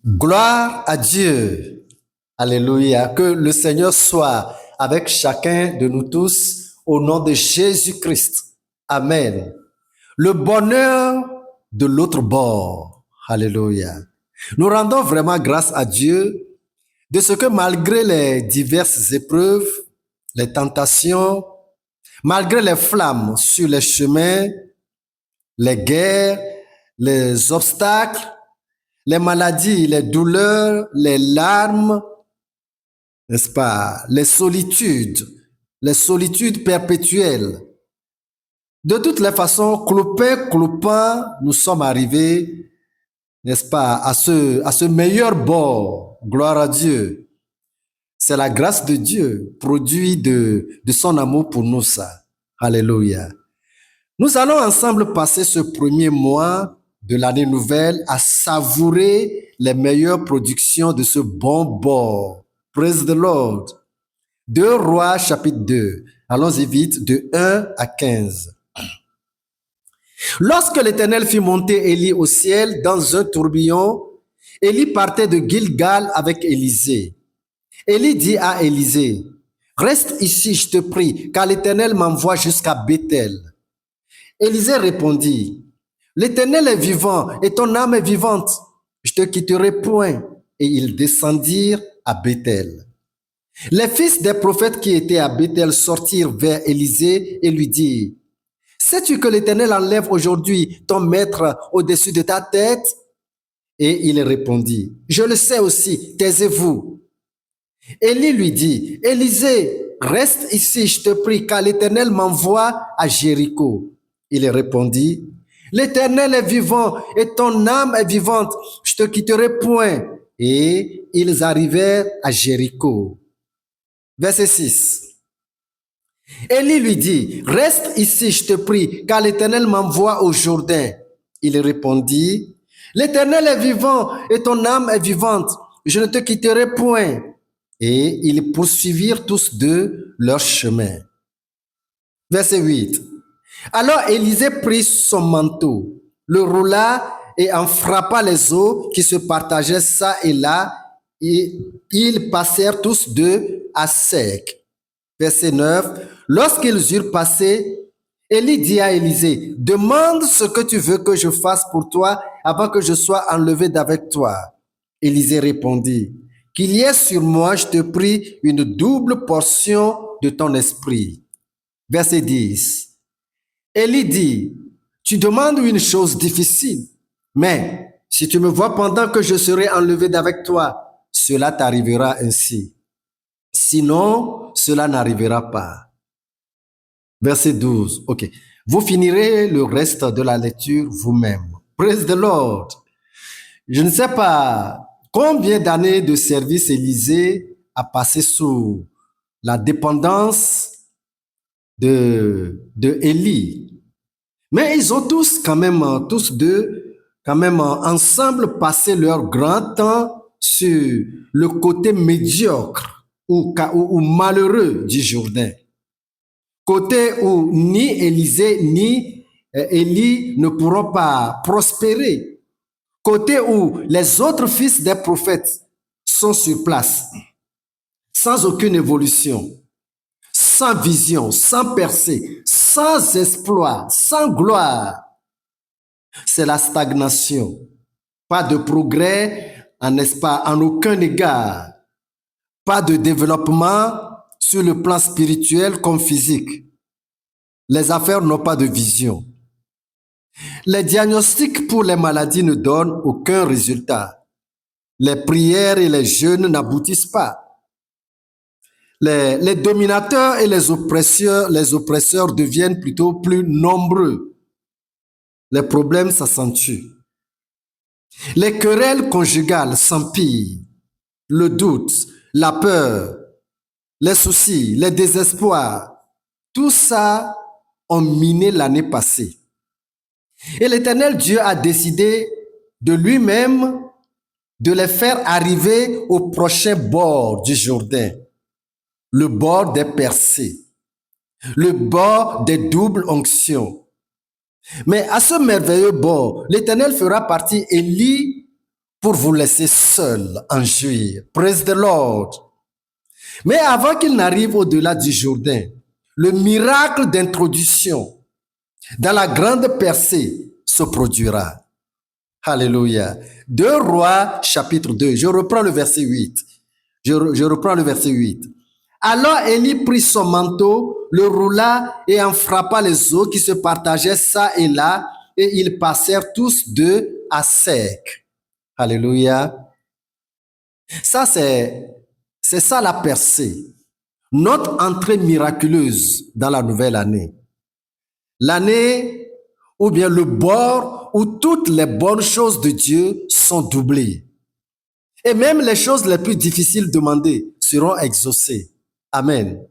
Gloire à Dieu. Alléluia. Que le Seigneur soit avec chacun de nous tous au nom de Jésus-Christ. Amen. Le bonheur de l'autre bord. Alléluia. Nous rendons vraiment grâce à Dieu de ce que malgré les diverses épreuves, les tentations, malgré les flammes sur les chemins, les guerres, les obstacles, les maladies, les douleurs, les larmes, n'est-ce pas, les solitudes perpétuelles. De toutes les façons, clopin, nous sommes arrivés, n'est-ce pas, à ce meilleur bord. Gloire à Dieu. C'est la grâce de Dieu, produit de son amour pour nous, ça. Alléluia. Nous allons ensemble passer ce premier mois de l'année nouvelle à savourer les meilleures productions de ce bon bord. Praise the Lord. 2 Rois chapitre 2. Allons-y vite, de 1 à 15. Lorsque l'Éternel fit monter Élie au ciel dans un tourbillon, Élie partait de Gilgal avec Élisée. Élie dit à Élisée, « Reste ici, je te prie, car l'Éternel m'envoie jusqu'à Béthel. » Élisée répondit, « L'Éternel est vivant et ton âme est vivante. Je te quitterai point. » Et ils descendirent à Béthel. Les fils des prophètes qui étaient à Béthel sortirent vers Élisée et lui dirent, « Sais-tu que l'Éternel enlève aujourd'hui ton maître au-dessus de ta tête? » Et il répondit, « Je le sais aussi, taisez-vous. » Élie lui dit, « Élisée, reste ici, je te prie, car l'Éternel m'envoie à Jéricho. » Il répondit, « L'Éternel est vivant et ton âme est vivante, je te quitterai point. » Et ils arrivèrent à Jéricho. Verset 6. Élie lui dit, « Reste ici, je te prie, car l'Éternel m'envoie au Jourdain. » Il répondit, « L'Éternel est vivant et ton âme est vivante, je ne te quitterai point. » Et ils poursuivirent tous deux leur chemin. Verset 8. Alors Élisée prit son manteau, le roula et en frappa les eaux qui se partageaient çà et là, et ils passèrent tous deux à sec. Verset 9. Lorsqu'ils eurent passé, Élie dit à Élisée, « Demande ce que tu veux que je fasse pour toi avant que je sois enlevé d'avec toi. » Élisée répondit, « Qu'il y ait sur moi, je te prie, une double portion de ton esprit. » Verset 10. Élie dit, « Tu demandes une chose difficile, mais si tu me vois pendant que je serai enlevé d'avec toi, cela t'arrivera ainsi. Sinon, cela n'arrivera pas. » Verset 12. Ok. Vous finirez le reste de la lecture vous-même. Praise the Lord. Je ne sais pas combien d'années de service Élisée a passé sous la dépendance de Élie. Mais ils ont tous quand même, tous deux, quand même ensemble passé leur grand temps sur le côté médiocre ou malheureux du Jourdain. Côté où ni Élisée ni Élie ne pourront pas prospérer. Côté où les autres fils des prophètes sont sur place, sans aucune évolution, sans vision, sans percée, sans exploit, sans gloire. C'est la stagnation. Pas de progrès, n'est-ce pas, en aucun égard. Pas de développement sur le plan spirituel comme physique. Les affaires n'ont pas de vision. Les diagnostics pour les maladies ne donnent aucun résultat. Les prières et les jeûnes n'aboutissent pas. Les dominateurs et les oppresseurs deviennent plutôt plus nombreux. Les problèmes s'accentuent. Les querelles conjugales s'empirent. Le doute, la peur, les soucis, les désespoirs, tout ça ont miné l'année passée. Et l'Éternel Dieu a décidé de lui-même de les faire arriver au prochain bord du Jourdain, le bord des percées, le bord des doubles onctions. Mais à ce merveilleux bord, l'Éternel fera partir Élie pour vous laisser seul en jouir. Praise the Lord. Mais avant qu'il n'arrive au-delà du Jourdain, le miracle d'introduction dans la grande percée se produira. Alléluia. 2 Rois, chapitre 2. Je reprends le verset 8. Je reprends le verset 8. Alors Élie prit son manteau, le roula et en frappa les eaux qui se partageaient ça et là, et ils passèrent tous deux à sec. Alléluia. Ça, c'est ça la percée. Notre entrée miraculeuse dans la nouvelle année. L'année ou bien le bord où toutes les bonnes choses de Dieu sont doublées. Et même les choses les plus difficiles demandées seront exaucées. Amen.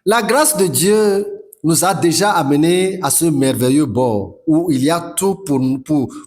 La grâce de Dieu nous a déjà amenés à ce merveilleux bord où il y a tout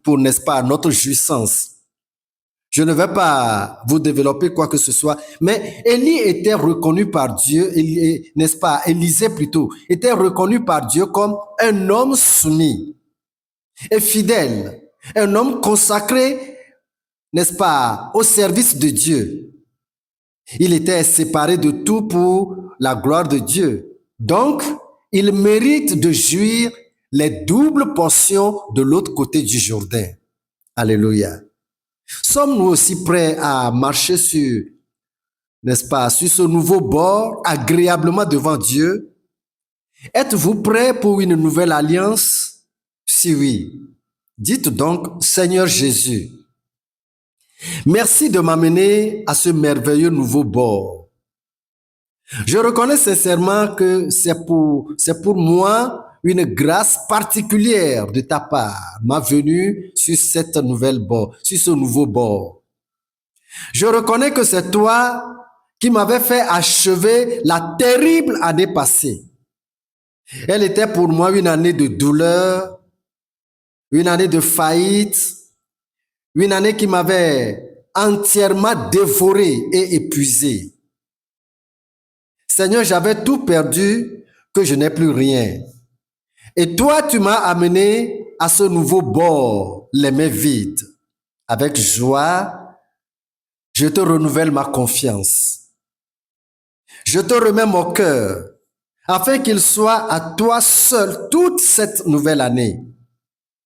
pour n'est-ce pas, notre jouissance. Je ne vais pas vous développer quoi que ce soit, mais Élie était reconnu par Dieu, n'est-ce pas, Élisée plutôt, était reconnu par Dieu comme un homme soumis et fidèle, un homme consacré, n'est-ce pas, au service de Dieu. Il était séparé de tout pour la gloire de Dieu. Donc, il mérite de jouir les doubles portions de l'autre côté du Jourdain. Alléluia. Sommes-nous aussi prêts à marcher sur, n'est-ce pas, sur ce nouveau bord agréablement devant Dieu? Êtes-vous prêts pour une nouvelle alliance? Si oui, dites donc, Seigneur Jésus, merci de m'amener à ce merveilleux nouveau bord. Je reconnais sincèrement que c'est pour moi une grâce particulière de ta part, ma venue sur cette nouvelle bord, sur ce nouveau bord. Je reconnais que c'est toi qui m'avais fait achever la terrible année passée. Elle était pour moi une année de douleur, une année de faillite, une année qui m'avait entièrement dévoré et épuisé. Seigneur, j'avais tout perdu, que je n'ai plus rien. Et toi, tu m'as amené à ce nouveau bord, les mains vides. Avec joie, je te renouvelle ma confiance. Je te remets mon cœur, afin qu'il soit à toi seul toute cette nouvelle année.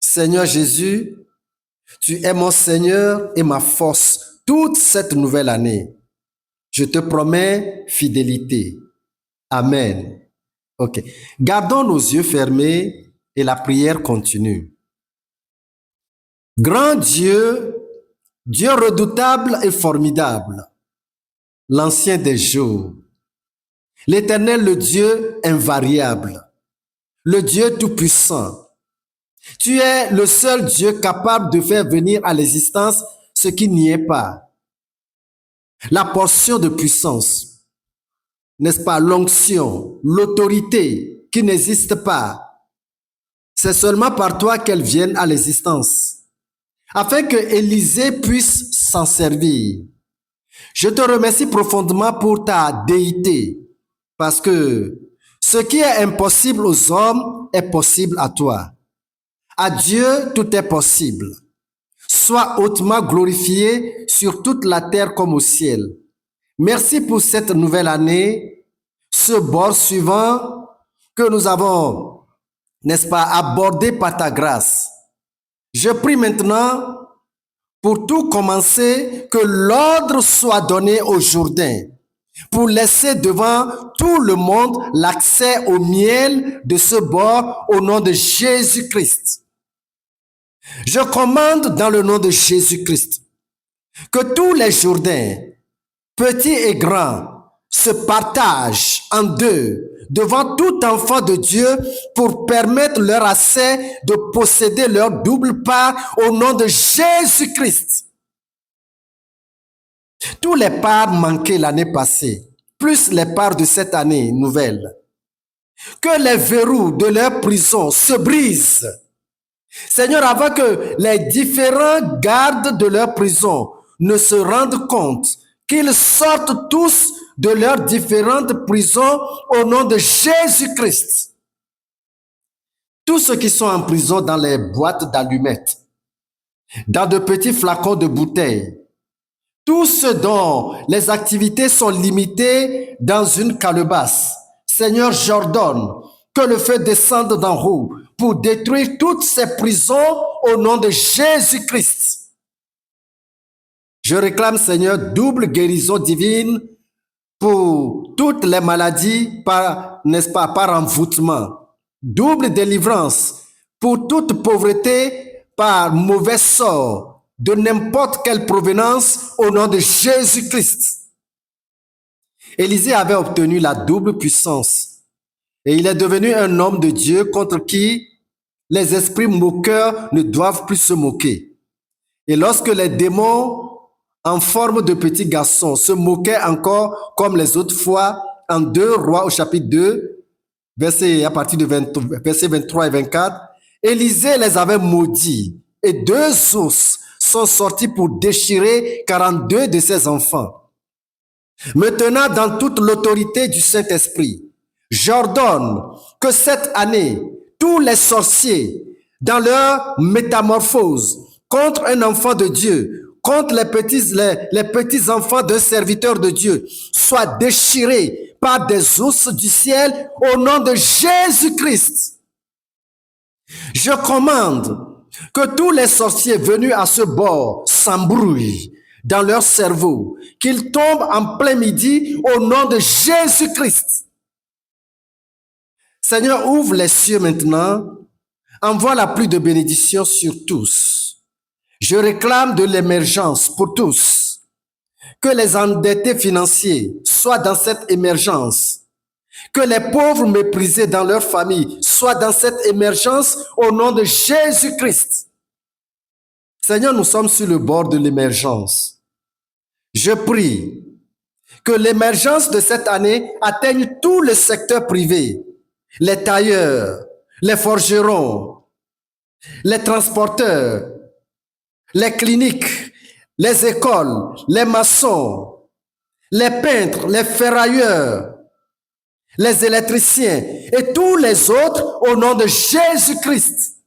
Seigneur Jésus, tu es mon Seigneur et ma force toute cette nouvelle année. Je te promets fidélité. Amen. Ok. Gardons nos yeux fermés et la prière continue. Grand Dieu, Dieu redoutable et formidable, l'ancien des jours, l'Éternel, le Dieu invariable, le Dieu tout-puissant. Tu es le seul Dieu capable de faire venir à l'existence ce qui n'y est pas. La portion de puissance, n'est-ce pas, l'onction, l'autorité qui n'existe pas. C'est seulement par toi qu'elles viennent à l'existence, afin que Élisée puisse s'en servir. Je te remercie profondément pour ta déité, parce que ce qui est impossible aux hommes est possible à toi. À Dieu, tout est possible. Sois hautement glorifié sur toute la terre comme au ciel. Merci pour cette nouvelle année, ce bord suivant que nous avons, n'est-ce pas, abordé par ta grâce. Je prie maintenant, pour tout commencer, que l'ordre soit donné au Jourdain, pour laisser devant tout le monde l'accès au miel de ce bord au nom de Jésus-Christ. Je commande dans le nom de Jésus-Christ que tous les Jourdains, petits et grands, se partagent en deux devant tout enfant de Dieu pour permettre leur accès de posséder leur double part au nom de Jésus-Christ. Tous les parts manquées l'année passée, plus les parts de cette année nouvelle, que les verrous de leur prison se brisent. Seigneur, avant que les différents gardes de leur prison ne se rendent compte qu'ils sortent tous de leurs différentes prisons au nom de Jésus-Christ. Tous ceux qui sont en prison dans les boîtes d'allumettes, dans de petits flacons de bouteilles. Tout ce dont les activités sont limitées dans une calebasse. Seigneur, j'ordonne que le feu descende d'en haut pour détruire toutes ces prisons au nom de Jésus-Christ. Je réclame, Seigneur, double guérison divine pour toutes les maladies, n'est-ce pas, par envoûtement. Double délivrance pour toute pauvreté par mauvais sort de n'importe quelle provenance au nom de Jésus-Christ. Élisée avait obtenu la double puissance et il est devenu un homme de Dieu contre qui les esprits moqueurs ne doivent plus se moquer. Et lorsque les démons en forme de petits garçons se moquaient encore comme les autres fois, en 2 Rois au chapitre 2, à partir de versets 23 et 24, Élisée les avait maudits et 2 ours sont sortis pour déchirer 42 de ses enfants. Maintenant, dans toute l'autorité du Saint-Esprit, j'ordonne que cette année, tous les sorciers, dans leur métamorphose contre un enfant de Dieu, contre les petits enfants d'un serviteur de Dieu, soient déchirés par des ours du ciel au nom de Jésus-Christ. Je commande que tous les sorciers venus à ce bord s'embrouillent dans leur cerveau, qu'ils tombent en plein midi au nom de Jésus-Christ. Seigneur, ouvre les cieux maintenant, envoie la pluie de bénédiction sur tous. Je réclame de l'émergence pour tous, que les endettés financiers soient dans cette émergence, que les pauvres méprisés dans leur famille soient dans cette émergence au nom de Jésus-Christ. Seigneur, nous sommes sur le bord de l'émergence. Je prie que l'émergence de cette année atteigne tout le secteur privé, les tailleurs, les forgerons, les transporteurs, les cliniques, les écoles, les maçons, les peintres, les ferrailleurs, les électriciens et tous les autres au nom de Jésus-Christ.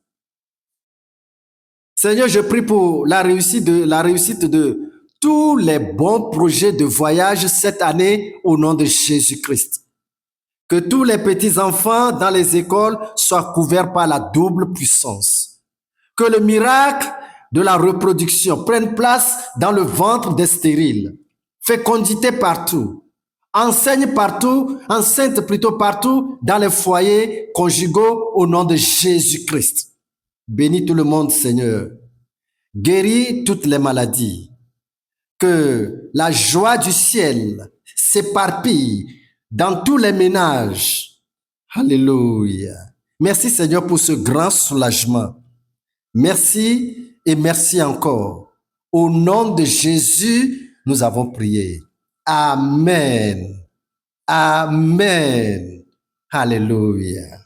Seigneur, je prie pour la réussite de tous les bons projets de voyage cette année au nom de Jésus-Christ. Que tous les petits-enfants dans les écoles soient couverts par la double puissance. Que le miracle de la reproduction prenne place dans le ventre des stériles. Fécondité partout. Enseinte plutôt partout dans les foyers conjugaux au nom de Jésus-Christ. Bénis tout le monde, Seigneur. Guéris toutes les maladies. Que la joie du ciel s'éparpille dans tous les ménages. Alléluia. Merci, Seigneur, pour ce grand soulagement. Merci et merci encore. Au nom de Jésus, nous avons prié. Amen. Amen. Alléluia.